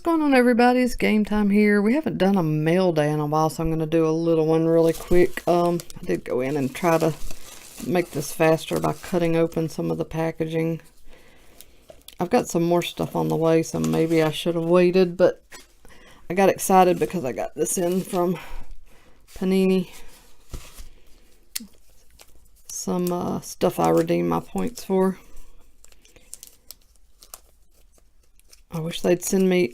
going on, everybody? It's game time here. We haven't done a mail day in a while, so I'm going to do a little one really quick. I did go in and try to make this faster by cutting open some of the packaging. I've got some more stuff on the way, so maybe I should have waited, but I got excited because I got this in from Panini. Some stuff I redeemed my points for. I wish they'd send me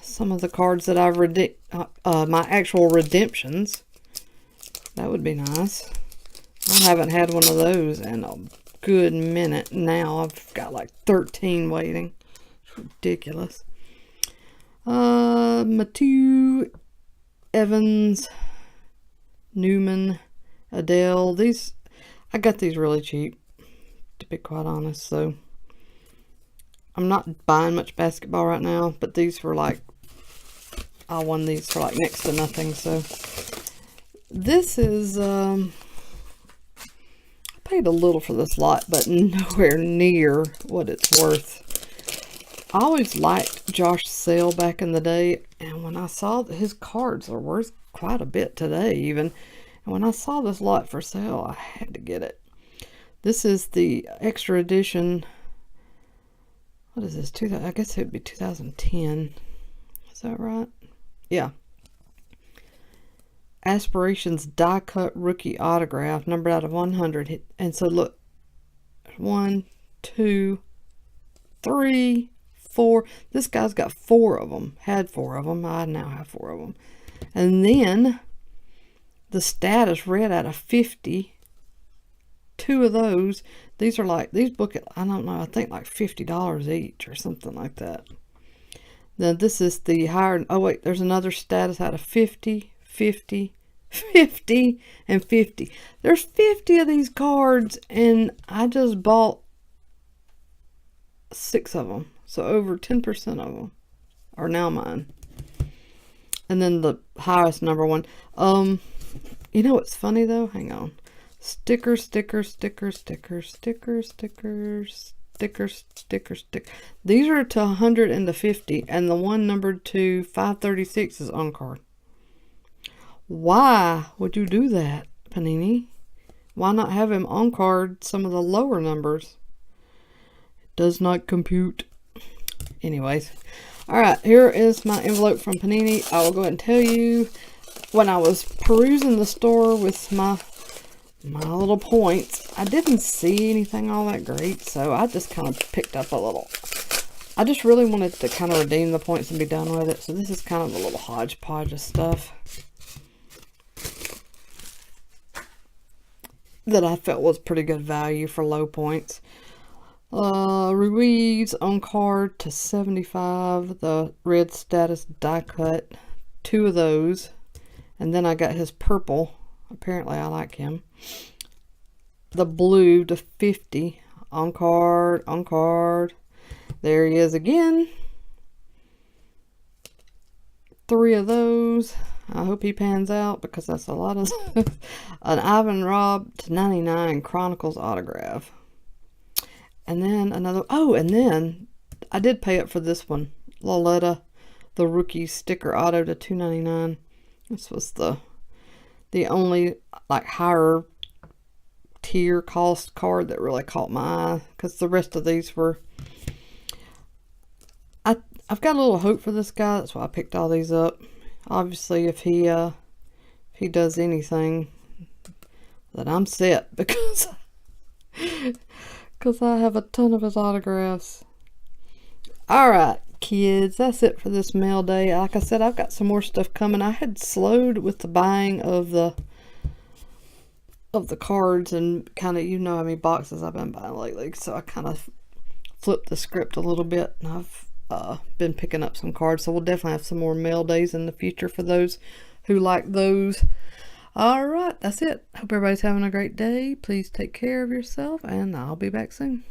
some of the cards that I've redeemed, my actual redemptions. That would be nice. I haven't had one of those in a good minute now. I've got like 13 waiting. It's ridiculous. Matthew, Evans, Newman, Adele. I got these really cheap, to be quite honest, so I'm not buying much basketball right now, but these were like, I won these for like next to nothing, so this is, I paid a little for this lot, but nowhere near what it's worth. I always liked Josh Sale back in the day, and when I saw that his cards are worth quite a bit today even, and when I saw this lot for sale, I had to get it. This is the extra edition. What is this? I guess it would be 2010. Is that right? Yeah. Aspirations die cut rookie autograph, numbered out of 100. And so look, 1, 2, 3, 4. This guy's got 4 of them. Had 4 of them. I now have 4 of them. And then the status read out of 50. 2 of those. These are like, these book, I don't know, I think like $50 each or something like that. Then this is the higher, oh wait, there's another status out of 50, 50, 50, and 50. There's 50 of these cards, and I just bought 6 of them. So over 10% of them are now mine. And then the highest number one. You know what's funny though? Hang on. Stickers, stickers, stickers, stickers, stickers, stickers, stickers, stickers, stickers. These are to 100 and to 50, and the one numbered to 536 is on card. Why would you do that, Panini? Why not have him on card some of the lower numbers? It does not compute. Anyways, alright, here is my envelope from Panini. I will go ahead and tell you, when I was perusing the store with my little points, I didn't see anything all that great, so I just kind of picked up a little. I just really wanted to kind of redeem the points and be done with it, so this is kind of a little hodgepodge of stuff that I felt was pretty good value for low points. Ruiz on card to 75, the red status die cut, 2 of those, and then I got his purple. Apparently I like him. The blue to 50 on card, on card. There he is again. 3 of those. I hope he pans out because that's a lot of an Ivan Robb to 99 Chronicles autograph. And then another, oh, and then I did pay up for this one. Loletta, the rookie sticker auto to 299. This was the only like higher tier cost card that really caught my eye, because the rest of these were, I've got a little hope for this guy. That's why I picked all these up. Obviously if he does anything, then I'm set, because I have a ton of his autographs. Alright, kids, that's it for this mail day. Like I said, I've got some more stuff coming. I had slowed with the buying of the cards, and kind of, you know how many boxes I've been buying lately, so I kind of flipped the script a little bit, and I've been picking up some cards, so we'll definitely have some more mail days in the future for those who like those. Alright, that's it. Hope everybody's having a great day. Please take care of yourself, and I'll be back soon.